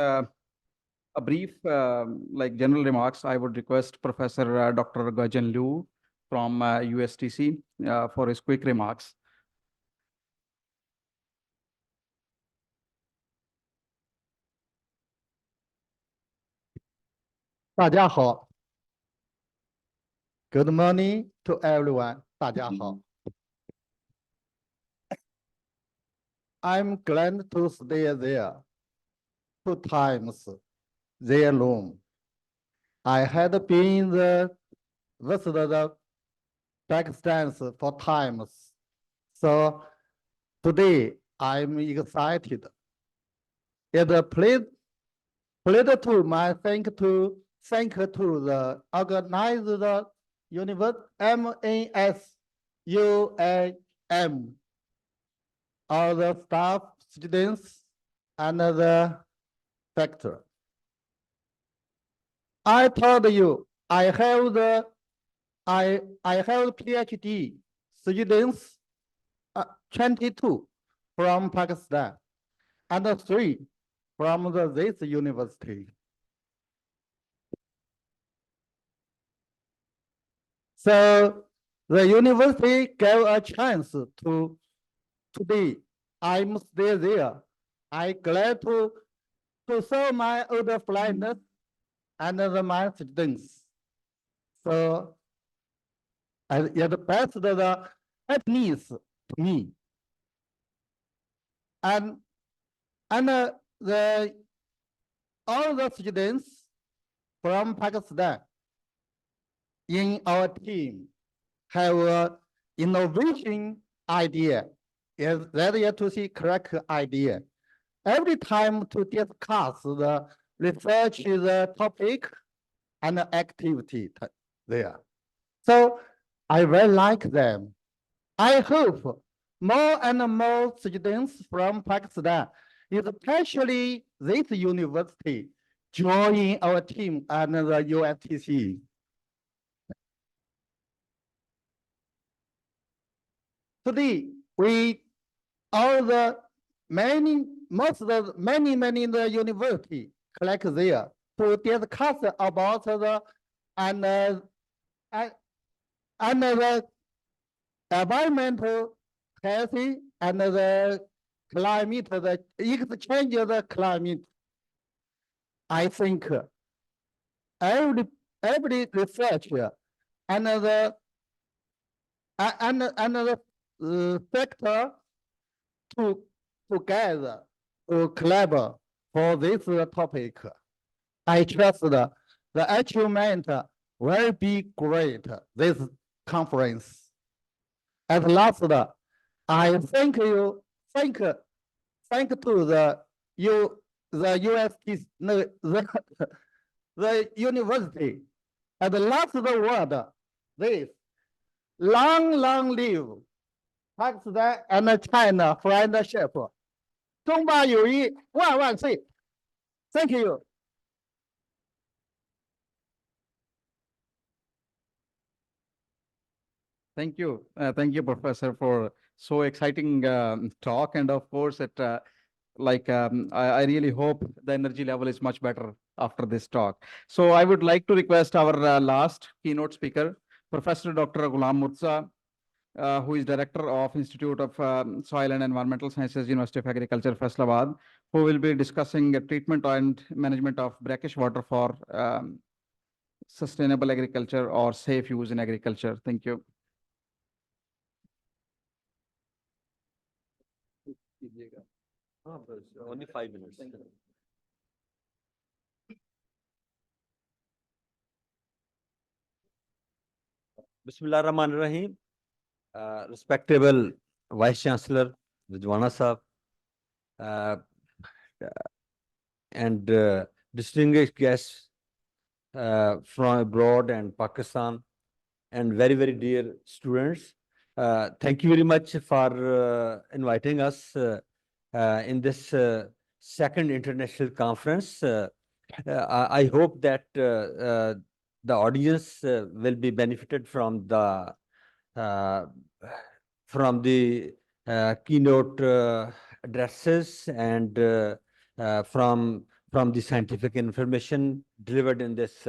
a brief like general remarks, I would request Professor Dr. Gajan Liu from USTC for his quick remarks. 大家好 Good morning to everyone. 大家好 I'm glad to stay there 2 times their room. I had been visited Pakistan 4 times. So today I'm excited. It's a pleasure to my thank to the organizer MNSUAM, all the staff, students, and the factor. I told you I have PhD students 22 from Pakistan and 3 from this university. So the university gave a chance to today. I'm still there. I'm glad to serve my older friends and my students. So it best the happiness to me. And all the students from Pakistan in our team have an innovation idea. Is that yet to see correct idea? Every time to discuss the research the topic and activity there. So I very like them. I hope more and more students from Pakistan, especially this university, join our team and the USTC. Today, many the university collect there to discuss about the the environmental healthy and the climate, the exchange of the climate. I think every researcher and the factor together to collaborate for this topic. I trust the achievement will be great this conference. At last, I thank to the UST, the university. At the last word, this long live Pakistan and China friendship. 中巴友谊万万岁 ！Thank you. Thank you, Professor, for so exciting talk, and of course, I really hope the energy level is much better after this talk. So I would like to request our last keynote speaker, Professor Dr. Ghulam Murza, who is Director of Institute of Soil and Environmental Sciences, University of Agriculture, Faisalabad, who will be discussing treatment and management of brackish water for sustainable agriculture or safe use in agriculture. Thank you. Only 5 minutes. Bismillah ar-Rahman ar-Rahim. Respectable Vice Chancellor Ridwana Sahab and distinguished guests from abroad and Pakistan, and very dear students. Thank you very much for inviting us in this second international conference. I hope that the audience will be benefited from the keynote addresses and from from the scientific information delivered in this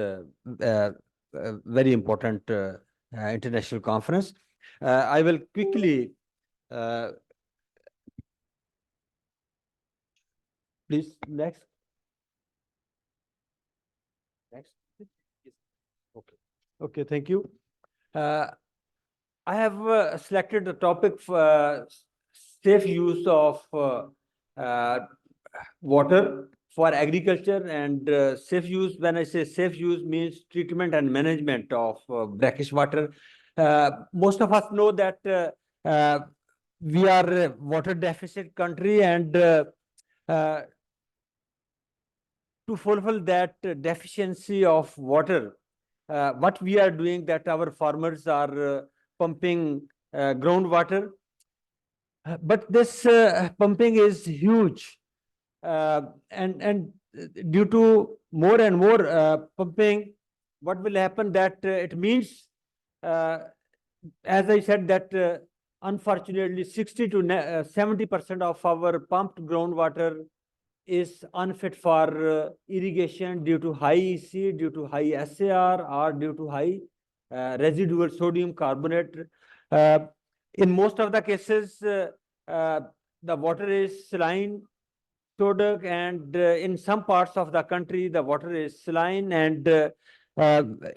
very important international conference. I will quickly, please, next. Next. Yes. Okay. Okay, thank you. I have selected the topic for safe use of uh, water for agriculture, and safe use, when I say safe use, means treatment and management of brackish water. Most of us know that we are a water deficit country, and uh, to fulfill that deficiency of water, what we are doing, that our farmers are pumping groundwater. But this pumping is huge, and due to more and more pumping, what will happen, that it means, uh, as I said, that unfortunately 60 to 70% of our pumped groundwater is unfit for irrigation due to high EC, due to high SAR, or due to high residual sodium carbonate. Uh, in most of the cases, uh, the water is saline product, and in some parts of the country, the water is saline. And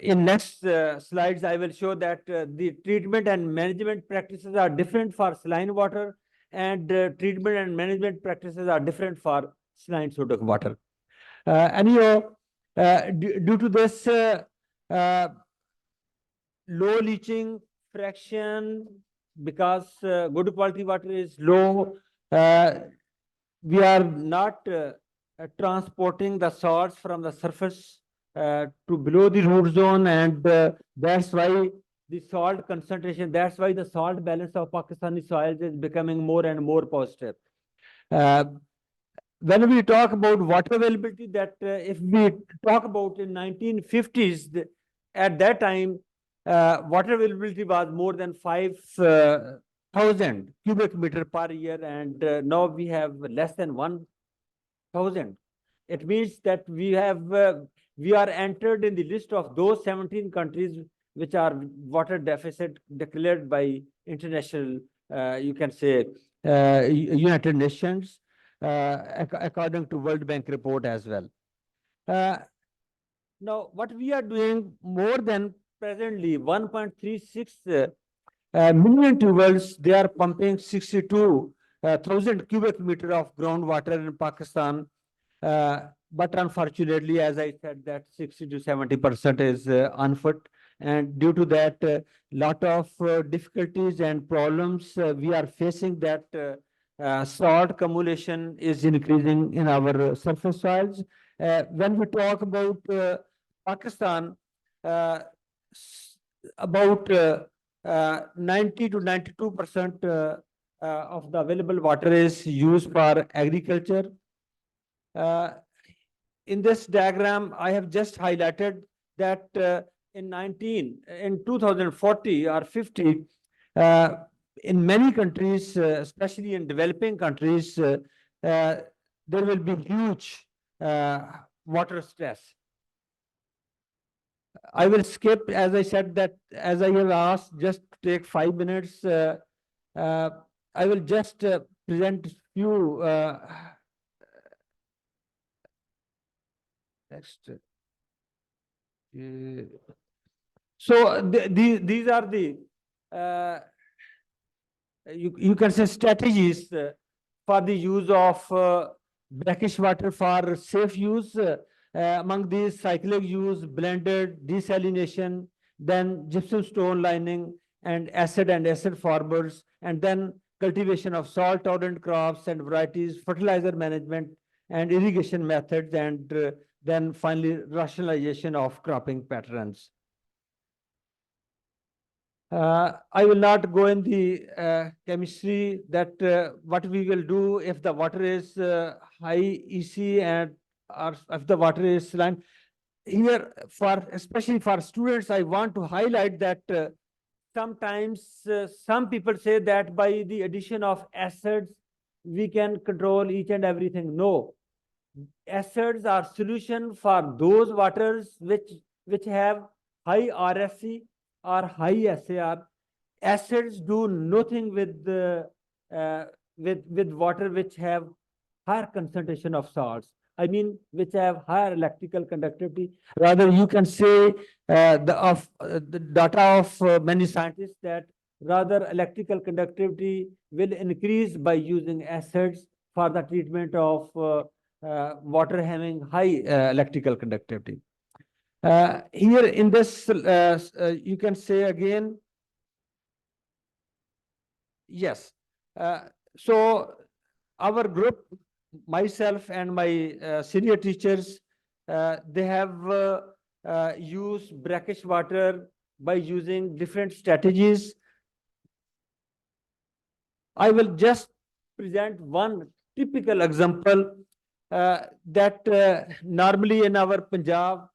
in next slides, I will show that the treatment and management practices are different for saline water, and treatment and management practices are different for saline sodium water. Anyhow, due to this uh, low leaching fraction, because good quality water is low, we are not transporting the salts from the surface to below the root zone, and that's why the salt concentration, that's why the salt balance of Pakistani soils is becoming more and more positive. Uh, when we talk about water availability, that if we talk about in 1950s, at that time, water availability was more than 5,000 cubic meter per year, and now we have less than 1,000. It means that we are entered in the list of those 17 countries which are water deficit declared by international, you can say, United Nations, according to World Bank report as well. Now, what we are doing, more than presently 1.36 million tubes, they are pumping 62,000 cubic meter of groundwater in Pakistan. But unfortunately, as I said, that 60 to 70% is unfit. And due to that, lot of difficulties and problems we are facing, that salt accumulation is increasing in our surface soils. When we talk about Pakistan, uh, about 90 to 92% of the available water is used for agriculture. In this diagram, I have just highlighted that in 2040 or 50, in many countries, especially in developing countries, there will be huge water stress. I will skip, as I said, that as I have asked, just take 5 minutes. I will just present few. Next. So these are the you can say strategies for the use of brackish water for safe use. Among these, cyclic use, blended, desalination, then gypsum stone lining, and acid formers, and then cultivation of salt tolerant crops and varieties, fertilizer management, and irrigation methods, and then finally rationalization of cropping patterns. I will not go in the chemistry, that what we will do if the water is high EC, and or if the water is saline. Here, especially for students, I want to highlight that sometimes some people say that by the addition of acids, we can control each and everything. No, acids are solution for those waters which have high RSC or high SAR. Acids do nothing with the with water which have higher concentration of salts. I mean, which have higher electrical conductivity. Rather, you can say the data of many scientists that rather electrical conductivity will increase by using acids for the treatment of water having high electrical conductivity. Here in this, you can say again, yes. So our group, myself and my senior teachers, they have used brackish water by using different strategies. I will just present one typical example that normally in our Punjab,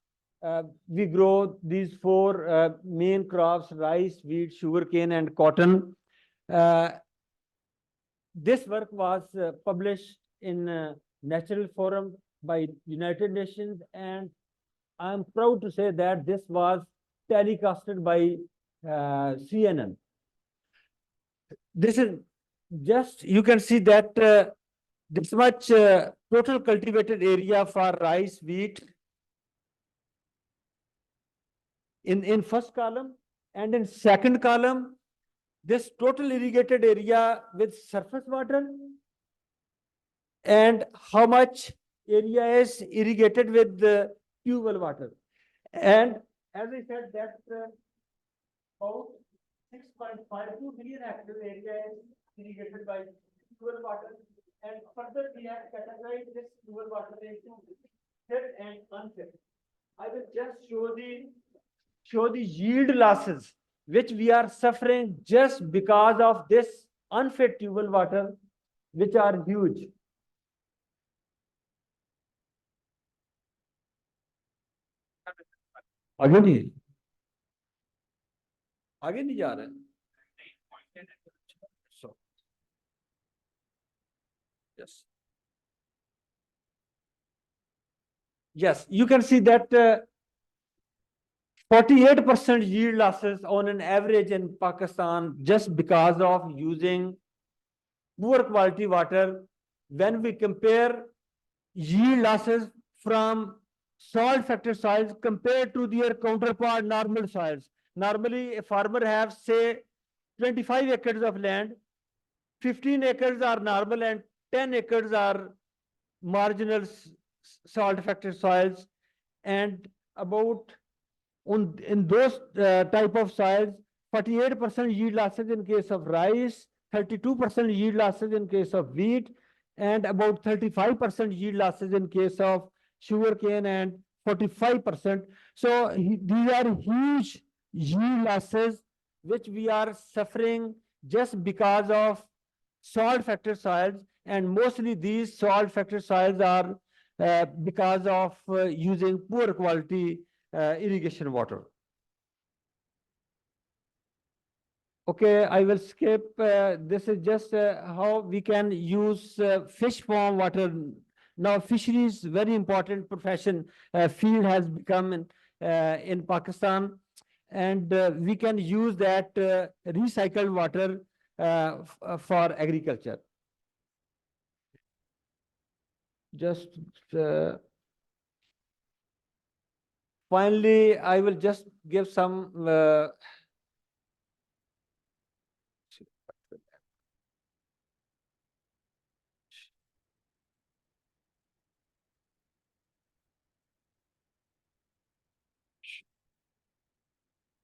we grow these four main crops: rice, wheat, sugarcane, and cotton. Uh, this work was published in Natural Forum by United Nations, and I'm proud to say that this was telecasted by CNN. This is just, you can see that this much total cultivated area for rice, wheat in first column, and in second column, this total irrigated area with surface water, and how much area is irrigated with the tubewell water. And as I said, that about 6.52 million hectare area is irrigated by tubewell water. And further, we have categorized this tubewell water into fit and unfit. I will just show the yield losses which we are suffering just because of this unfit tubewell water, which are huge. आगे नहीं आगे नहीं जा रहे so yes, you can see that 48% yield losses on an average in Pakistan just because of using poor quality water. When we compare yield losses from salt factor soils compared to their counterpart normal soils. Normally, a farmer has, say, 25 acres of land, 15 acres are normal and 10 acres are marginal salt factor soils. And about in those type of soils, 48% yield losses in case of rice, 32% yield losses in case of wheat, and about 35% yield losses in case of sugarcane, and 45%. So these are huge yield losses which we are suffering just because of salt factor soils, and mostly these salt factor soils are because of using poor quality irrigation water. Okay, I will skip. This is just how we can use fish farm water. Now, fisheries, very important profession, field has become in Pakistan, and we can use that recycled water for agriculture. Just finally, I will just give some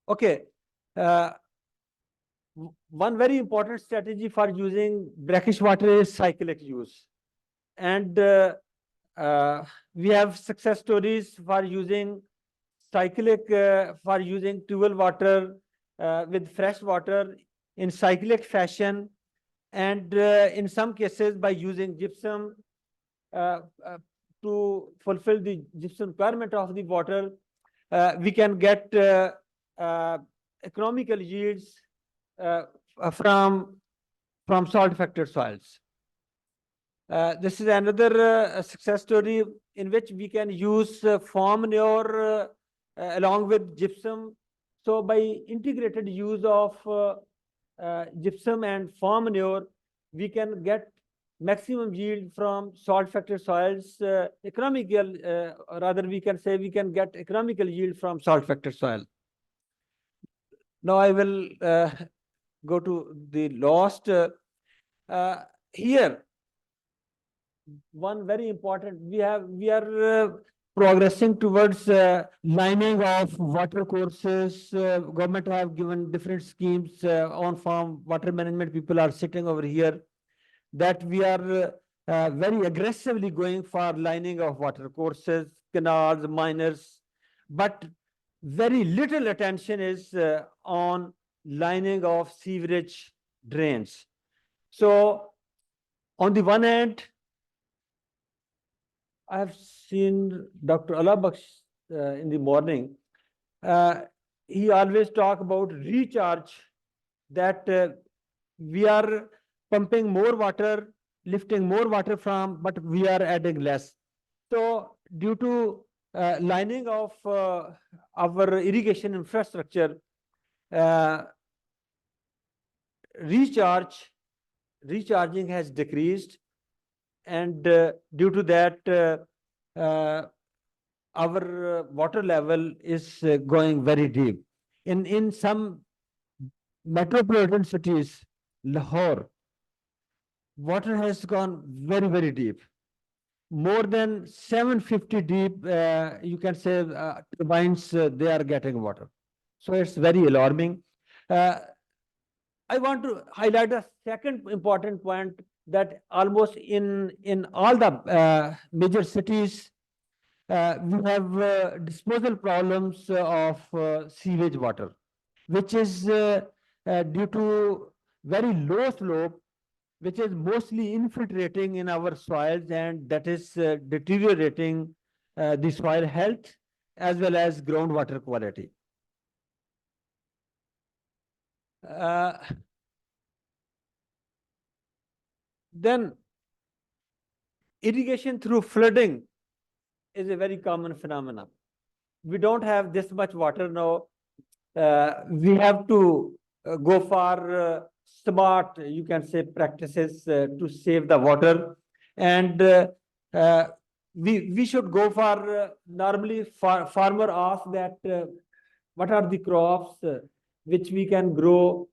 okay. One very important strategy for using brackish water is cyclic use. And we have success stories for using cyclic, for using tubewell water with fresh water in cyclic fashion. And in some cases by using gypsum to fulfill the gypsum requirement of the water, we can get economical yields from salt factor soils. This is another success story in which we can use farm manure along with gypsum. So by integrated use of gypsum and farm manure, we can get maximum yield from salt factor soils, economical, rather we can say we can get economical yield from salt factor soil. Now I will go to the last. Here, one very important, we are progressing towards lining of water courses. Government have given different schemes on farm water management. People are sitting over here that we are very aggressively going for lining of water courses, canals, miners, but very little attention is on lining of sewerage drains. So on the one hand, I have seen Dr. Alabaksh in the morning. He always talk about recharge, that we are pumping more water, lifting more water from, but we are adding less. So due to lining of our irrigation infrastructure, uh, recharging has decreased, and due to that, our water level is going very deep. In some metropolitan cities, Lahore, water has gone very deep. More than 750 deep, you can say, turbines, they are getting water. So it's very alarming. Uh, I want to highlight a second important point, that almost in all the major cities, we have disposal problems of sewage water, which is due to very low slope, which is mostly infiltrating in our soils, and that is deteriorating the soil health as well as groundwater quality. Uh, then irrigation through flooding is a very common phenomenon. We don't have this much water now. We have to go for smart, you can say, practices to save the water. And uh, we should go for normally farmer ask that what are the crops which we can grow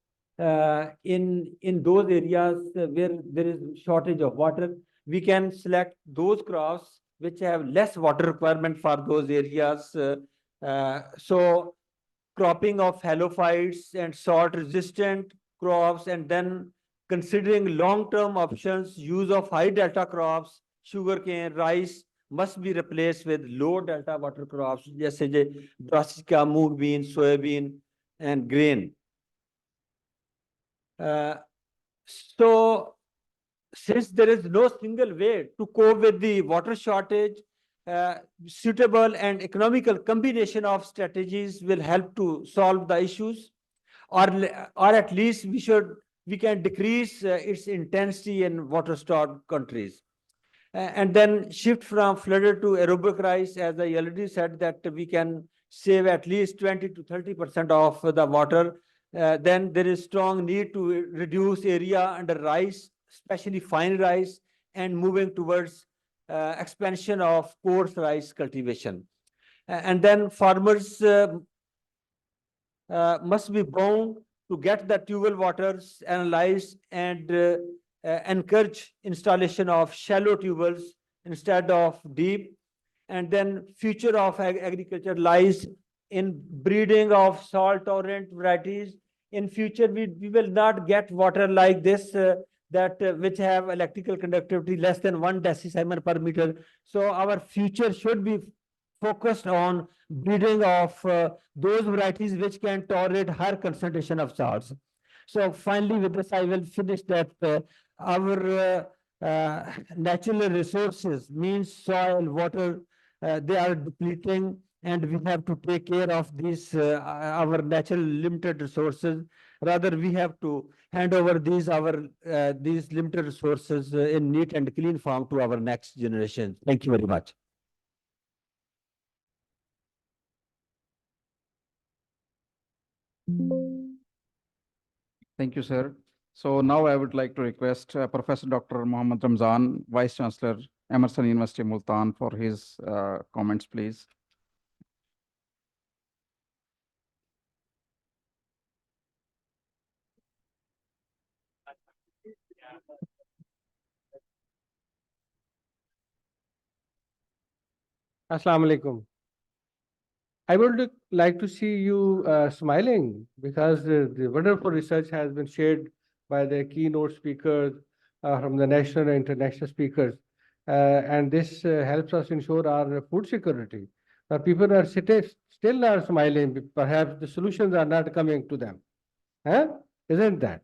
in those areas where there is shortage of water. We can select those crops which have less water requirement for those areas. So cropping of halophytes and salt resistant crops, and then considering long term options, use of high delta crops, sugarcane, rice must be replaced with low delta water crops, जैसे जे brassica, moong bean, soybean, and grain. So since there is no single way to cope with the water shortage, suitable and economical combination of strategies will help to solve the issues, or at least we can decrease its intensity in water-starved countries. And then shift from flooded to aerobic rice, as I already said, that we can save at least 20 to 30% of the water. Then there is strong need to reduce area under rice, especially fine rice, and moving towards expansion of coarse rice cultivation. And then farmers must be bound to get the tubewell waters analyzed, and encourage installation of shallow tubewells instead of deep. And then future of agriculture lies in breeding of salt tolerant varieties. In future, we will not get water like this, that which have electrical conductivity less than 1 decisiemens per meter. So our future should be focused on breeding of those varieties which can tolerate higher concentration of salts. So finally, with this, I will finish that our natural resources, means soil, water, they are depleting, and we have to take care of these our natural limited resources. Rather, we have to hand over these limited resources in neat and clean form to our next generation. Thank you very much. Thank you, sir. So now I would like to request Professor Dr. Mohammad Ramzan, Vice Chancellor, Emerson University, Multan, for his comments, please. Assalamu alaikum. I would like to see you smiling because the wonderful research has been shared by the keynote speakers from the national and international speakers. And this helps us ensure our food security. People are still are smiling. Perhaps the solutions are not coming to them. Huh? Isn't that?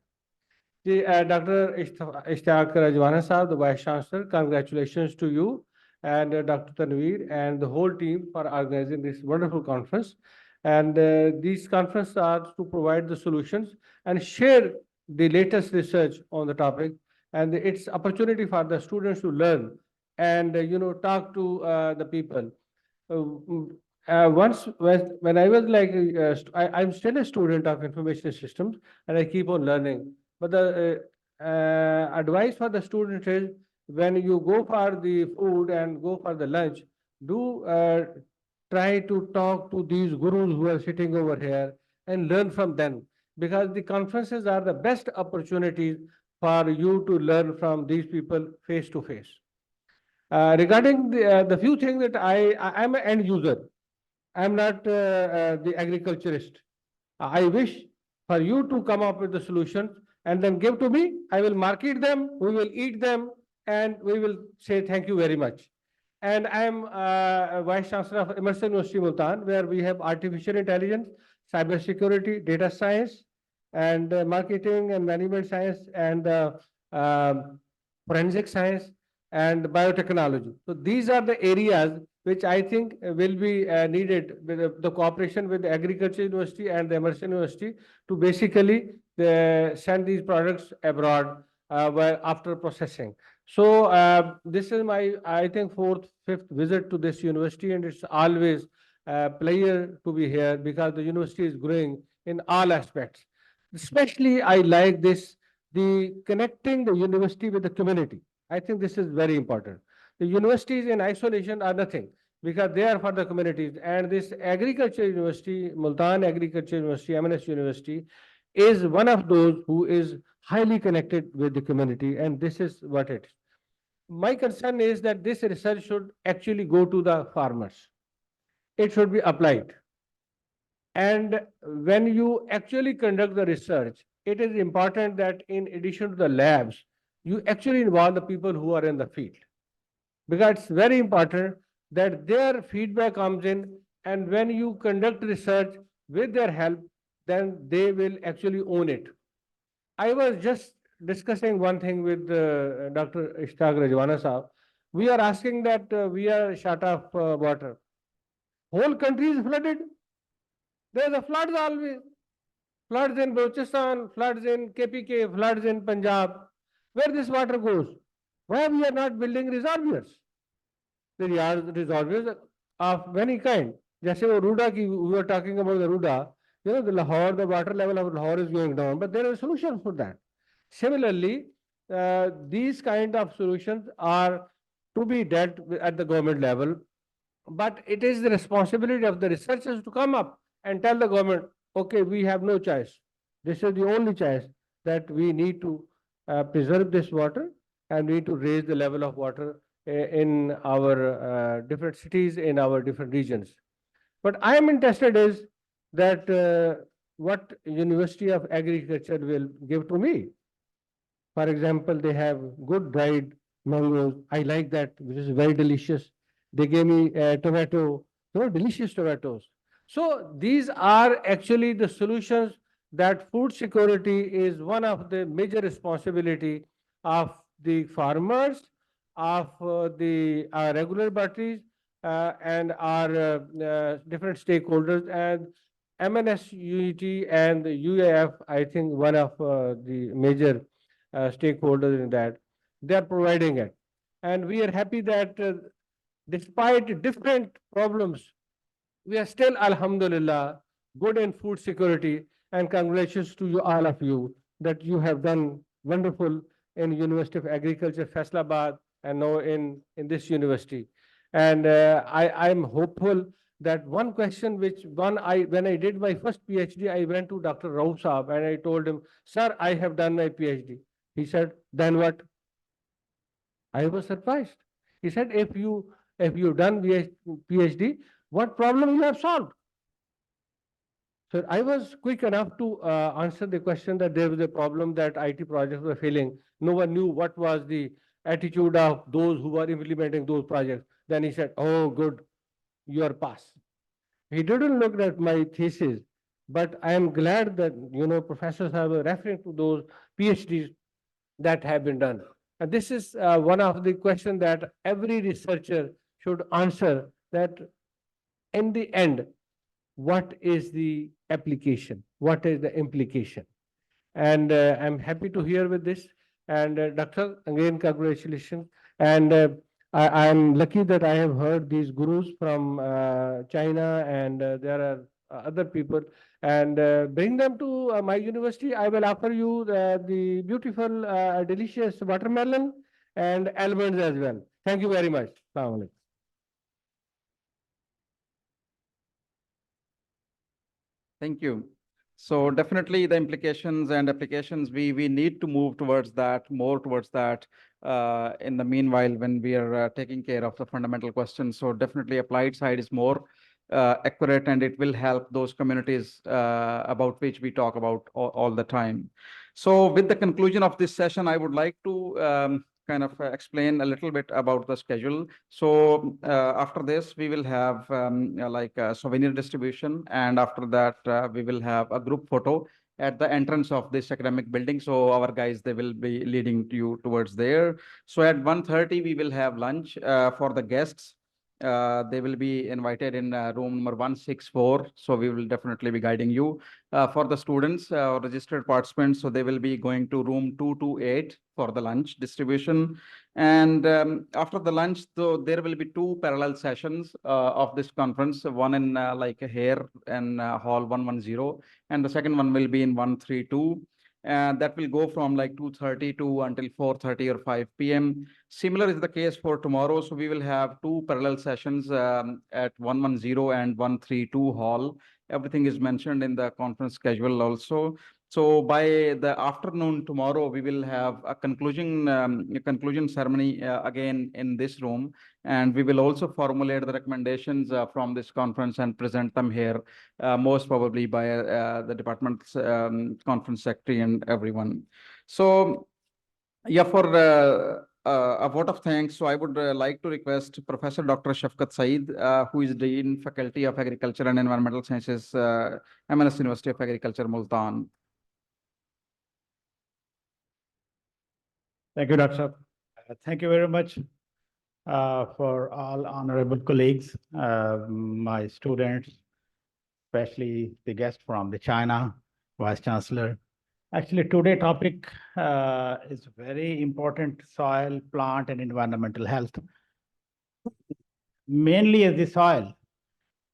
Dr. Ishtaq Rajwana Saab, the Vice Chancellor, congratulations to you and Dr. Tanveer and the whole team for organizing this wonderful conference. And these conferences are to provide the solutions and share the latest research on the topic. And it's opportunity for the students to learn and talk to the people. Once when I was like, I'm still a student of information systems and I keep on learning. But the advice for the student is when you go for the food and go for the lunch, do try to talk to these gurus who are sitting over here and learn from them because the conferences are the best opportunities for you to learn from these people face to face. Regarding the few things that I'm an end user. I'm not the agriculturist. I wish for you to come up with the solutions and then give to me. I will market them, we will eat them, and we will say thank you very much. And I am a Vice Chancellor of Emerson University, Multan, where we have artificial intelligence, cybersecurity, data science, and marketing and management science, and forensic science, and biotechnology. So these are the areas which I think will be needed with the cooperation with the Agriculture University and the Emerson University to basically send these products abroad after processing. So this is my, I think, fourth, fifth visit to this university, and it's always a pleasure to be here because the university is growing in all aspects. Especially, I like this, the connecting the university with the community. I think this is very important. The universities in isolation are nothing because they are for the communities. And this agriculture university, Multan Agriculture University, MNS University, is one of those who is highly connected with the community. And this is what it is. My concern is that this research should actually go to the farmers. It should be applied. And when you actually conduct the research, it is important that in addition to the labs, you actually involve the people who are in the field. Because it's very important that their feedback comes in, and when you conduct research with their help, then they will actually own it. I was just discussing one thing with Dr. Ishtaq Rajwana Saab. We are asking that we are short of water. Whole country is flooded. There is a floods always. Floods in Balochistan, floods in KPK, floods in Punjab. Where this water goes? Why we are not building reservoirs? The reservoirs of many kind. Just वो Ruda we were talking about the Ruda. The Lahore, the water level of Lahore is going down, but there is a solution for that. Similarly, these kind of solutions are to be dealt at the government level, but it is the responsibility of the researchers to come up and tell the government, okay, we have no choice. This is the only choice that we need to preserve this water and we need to raise the level of water in our different cities, in our different regions. What I am interested is that what University of Agriculture will give to me. For example, they have good dried mangoes. I like that, which is very delicious. They gave me tomato, delicious tomatoes. So these are actually the solutions that food security is one of the major responsibility of the farmers, of the regular parties, and our different stakeholders. And MNSUAT and the UAF, I think one of the major stakeholders in that, they are providing it. And we are happy that despite different problems, we are still, Alhamdulillah, good in food security. And congratulations to you, all of you, that you have done wonderful in University of Agriculture, Faisalabad, and now in this university. And I'm hopeful that one question which when I did my first PhD, I went to Dr. Rao Saab and I told him, sir, I have done my PhD. He said, then what? I was surprised. He said, if you done PhD, what problem you have solved? So I was quick enough to answer the question that there was a problem that IT projects were failing. No one knew what was the attitude of those who were implementing those projects. Then he said, oh, good, you are pass. He didn't look at my thesis, but I am glad that, professors are referring to those PhDs that have been done. And this is one of the questions that every researcher should answer, that in the end, what is the application? What is the implication? And I'm happy to hear with this. And Doctor, again, congratulations. And I'm lucky that I have heard these gurus from China, and there are other people, and bring them to my university. I will offer you the beautiful, delicious watermelon and almonds as well. Thank you very much. Assalamu alaikum. Thank you. So definitely the implications and applications, we need to move towards that, more towards that in the meanwhile when we are taking care of the fundamental questions. So definitely applied side is more accurate, and it will help those communities about which we talk about all the time. So with the conclusion of this session, I would like to kind of explain a little bit about the schedule. So after this, we will have like a souvenir distribution, and after that, we will have a group photo at the entrance of this academic building. So our guys, they will be leading you towards there. So at 1:30, we will have lunch for the guests. They will be invited in room number 164. So we will definitely be guiding you. For the students or registered participants, so they will be going to room 228 for the lunch distribution. And after the lunch, though, there will be two parallel sessions of this conference, one in like here in hall 110, and the second one will be in 132. And that will go from like 2:30 to until 4:30 or 5 p.m. Similar is the case for tomorrow. So we will have two parallel sessions at 110 and 132 hall. Everything is mentioned in the conference schedule also. So by the afternoon tomorrow, we will have a conclusion ceremony again in this room, and we will also formulate the recommendations from this conference and present them here, most probably by the department's conference secretary and everyone. So yeah, for a vote of thanks, so I would like to request Professor Dr. Shafqat Saeed, who is Dean Faculty of Agriculture and Environmental Sciences, MNS University of Agriculture, Multan. Thank you, Dr. Thank you very much for all honorable colleagues, my students, especially the guest from the China, Vice Chancellor. Actually, today topic is very important: soil, plant, and environmental health. Mainly as the soil.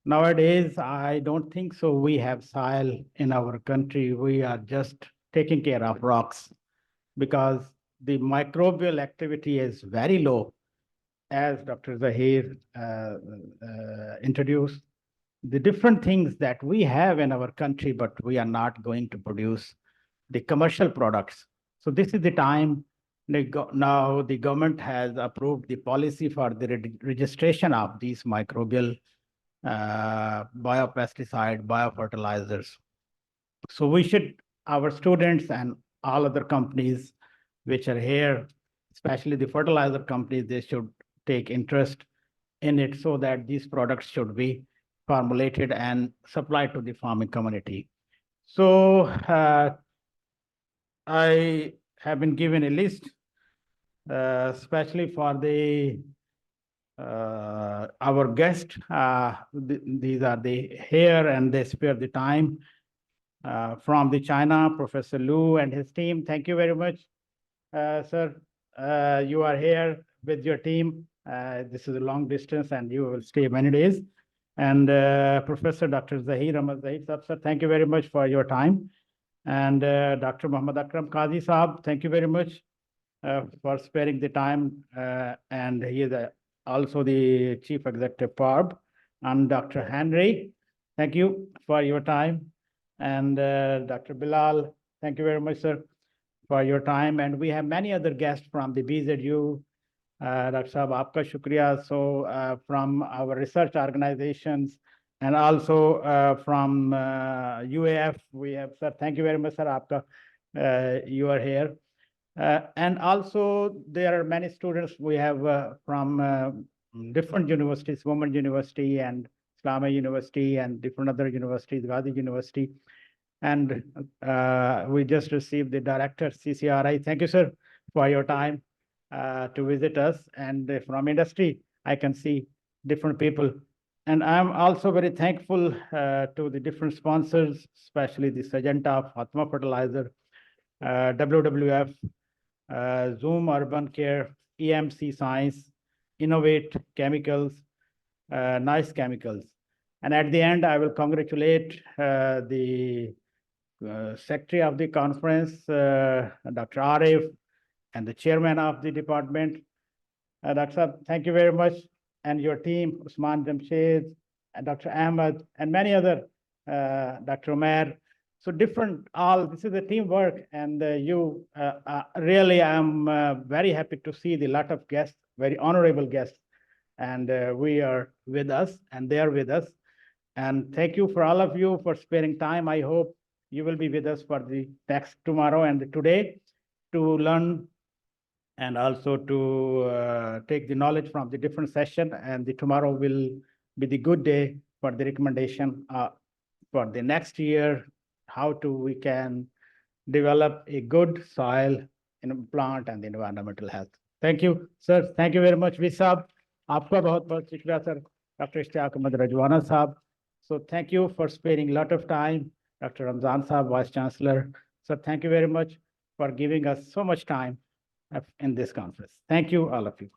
Nowadays, I don't think so. We have soil in our country. We are just taking care of rocks because the microbial activity is very low, as Dr. Zahir introduced. The different things that we have in our country, but we are not going to produce the commercial products. So this is the time now the government has approved the policy for the registration of these microbial biopesticide, biofertilizers. So we should, our students and all other companies which are here, especially the fertilizer companies, they should take interest in it so that these products should be formulated and supplied to the farming community. So I have been given a list, especially for the our guests. These are the here and they spare the time. From the China, Professor Lu and his team. Thank you very much, sir. You are here with your team. This is a long distance and you will stay many days. And Professor Dr. Zahir Ahmad Zahir Saab, sir, thank you very much for your time. And Dr. Muhammad Akram Qazi Saab, thank you very much for sparing the time. And he is also the Chief Executive PARB. And Dr. Henry, thank you for your time. And Dr. Bilal, thank you very much, sir, for your time. And we have many other guests from the BZU. Dr. Saab, aapka shukriya. So from our research organizations and also from UAF, we have, sir, thank you very much, sir, aapka, you are here. And also there are many students we have from different universities, Women University and Islamic University and different other universities, Ghazi University. And we just received the director, CCRI. Thank you, sir, for your time to visit us. And from industry, I can see different people. And I'm also very thankful to the different sponsors, especially the Syngenta, Fatma Fertilizer, WWF, Zoom Urban Care, EMC Science, Innovate Chemicals, Nice Chemicals. And at the end, I will congratulate the secretary of the conference, Dr. Arif, and the chairman of the department. Dr. Saab, thank you very much. And your team, Usman Jamshed, and Dr. Ahmed, and many other, Dr. Umair. So different, this is a teamwork. And really, I'm very happy to see the lot of guests, very honorable guests. And we are with us and they are with us. And thank you for all of you for sparing time. I hope you will be with us for the next tomorrow and today to learn and also to take the knowledge from the different session. And the tomorrow will be the good day for the recommendation for the next year, how we can develop a good soil in plant and environmental health. Thank you, sir. Thank you very much, Visab. आपका बहुत बहुत शुक्रिया, sir. Dr. Ishtiaq Ahmed Rajwana Saab. So thank you for sparing a lot of time. Dr. Ramzan Saab, Vice Chancellor. So thank you very much for giving us so much time in this conference. Thank you, all of you.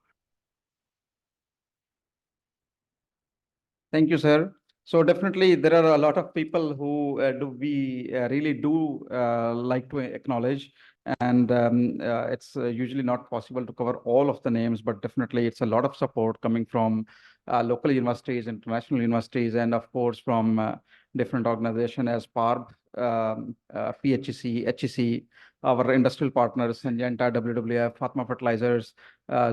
Thank you, sir. So definitely there are a lot of people who really do like to acknowledge, and it's usually not possible to cover all of the names, but definitely it's a lot of support coming from local universities, international universities, and of course from different organizations as PARB, PHEC, HEC, our industrial partners, Syngenta, WWF, Fatma Fertilizers,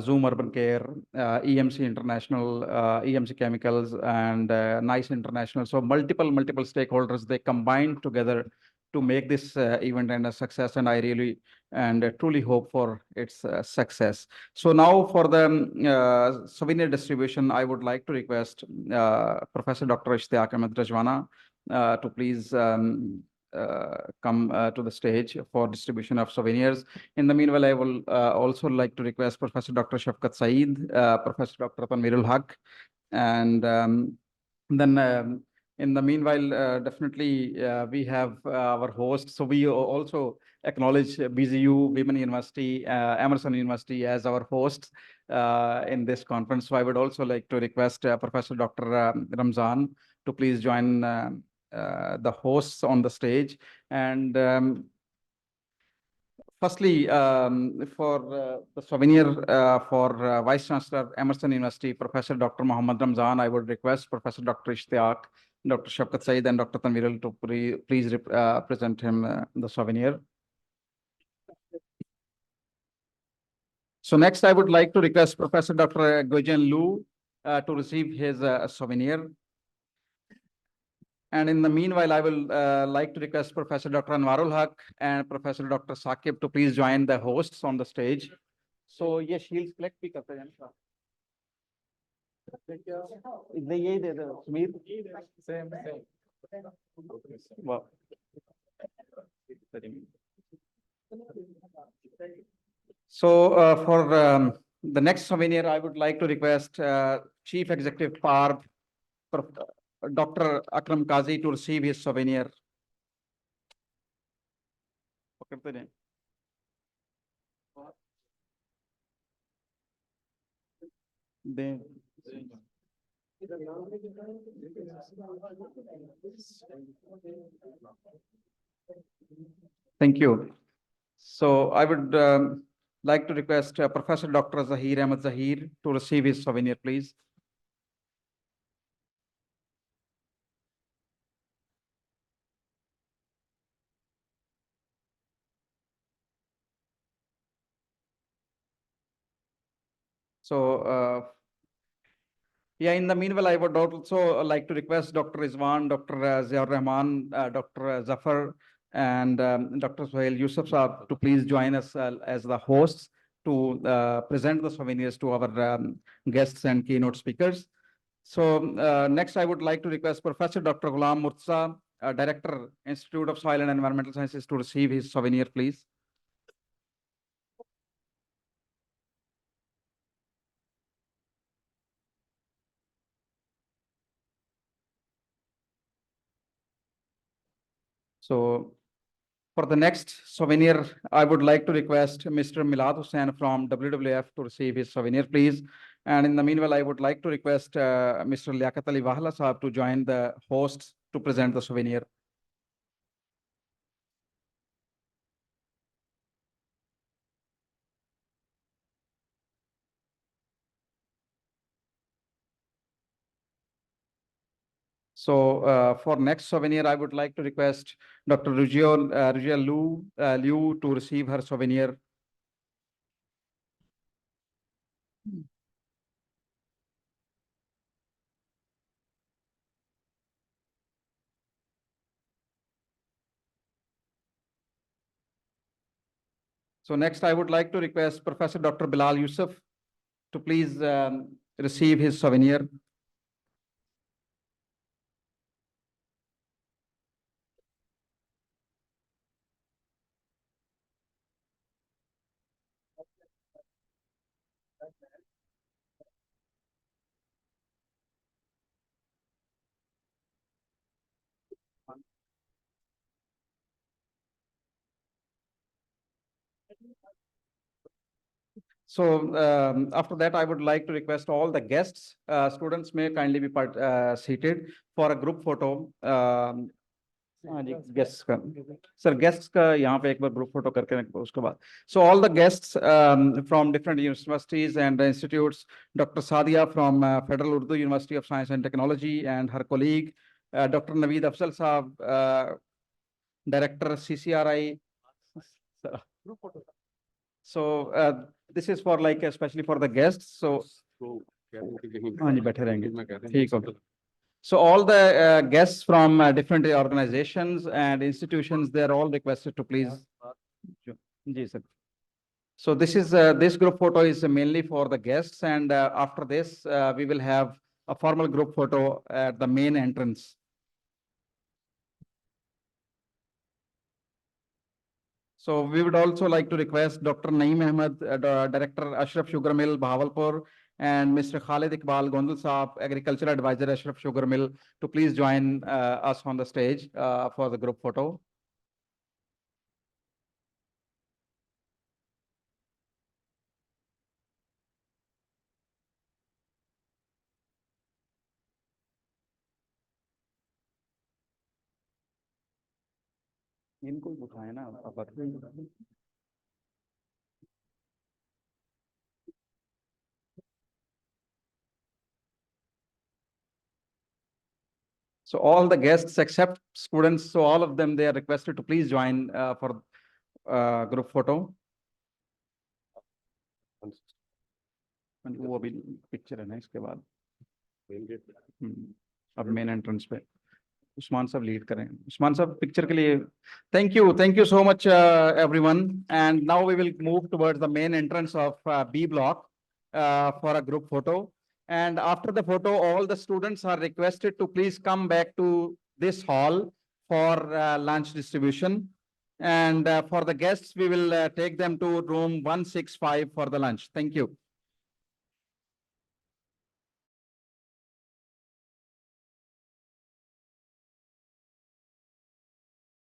Zoom Urban Care, EMC International, EMC Chemicals, and NICE International. So multiple stakeholders, they combine together to make this event and a success. And I really and truly hope for its success. So now for the souvenir distribution, I would like to request Professor Dr. Ishtiaq Ahmed Rajwana to please come to the stage for distribution of souvenirs. In the meanwhile, I will also like to request Professor Dr. Shafqat Saeed, Professor Dr. Tanvirul Haq, and then in the meanwhile, definitely we have our host. So we also acknowledge BZU, Women University, Emerson University as our hosts in this conference. So I would also like to request Professor Dr. Ramzan to please join the hosts on the stage. And firstly, for the souvenir for Vice Chancellor, Emerson University, Professor Dr. Muhammad Ramzan, I would request Professor Dr. Ishtiaq, Dr. Shafqat Saeed, and Dr. Tanvirul to please present him the souvenir. So next, I would like to request Professor Dr. Guijian Lu to receive his souvenir. And in the meanwhile, I will like to request Professor Dr. Anwarul Haq and Professor Dr. Saqib to please join the hosts on the stage. So yes, he'll select pick up. Wow. So for The next souvenir, I would like to request Chief Executive PARB, Dr. Akram Kazi, to receive his souvenir. पकड़ते रहें। दें। Thank you. So I would like to request Professor Dr. Zahir Ahmed Zahir to receive his souvenir, please. So, yeah, in the meanwhile, I would also like to request Dr. Rizwan, Dr. Ziaur Rahman, Dr. Zafar, and Dr. Suhail Yusuf Saab to please join us as the hosts to present the souvenirs to our guests and keynote speakers. So next, I would like to request Professor Dr. Ghulam Murtaza, Director, Institute of Soil and Environmental Sciences, to receive his souvenir, please. So for the next souvenir, I would like to request Mr. Milad Hussain from WWF to receive his souvenir, please. And in the meanwhile, I would like to request Mr. Liaquat Ali Wahla Saab to join the hosts to present the souvenir. So for next souvenir, I would like to request Dr. Rujia Liu to receive her souvenir. So next, I would like to request Professor Dr. Bilal Yusuf to please receive his souvenir. So after that, I would like to request all the guests, students may kindly be seated for a group photo. हाँ जी, guests का sir, guests का यहाँ पे एक बार group photo करके उसके बाद. So all the guests from different universities and institutes, Dr. Sadia from Federal Urdu University of Science and Technology and her colleague, Dr. Naveed Afzal Saab, Director CCRI. So this is for like especially for the guests. So हाँ जी, बैठे रहेंगे. ठीक है. So all the guests from different organizations and institutions, they are all requested to please. Ji, sir. So this group photo is mainly for the guests, and after this, we will have a formal group photo at the main entrance. So we would also like to request Dr. Naeem Ahmed, Director, Ashraf Sugar Mill, Bahawalpur, and Mr. Khalid Iqbal Gondal Saab, Agricultural Advisor, Ashraf Sugar Mill, to please join us on the stage for the group photo. इनको उठाए ना अब. So all the guests except students, so all of them, they are requested to please join for group photo. वो अभी picture है ना इसके बाद. अब मेन एंट्रेंस पे Usman sir lead करें. Usman sir picture के लिए. Thank you so much everyone. And now we will move towards the main entrance of B block for a group photo. And after the photo, all the students are requested to please come back to this hall for lunch distribution. And for the guests, we will take them to room 165 for the lunch. Thank you.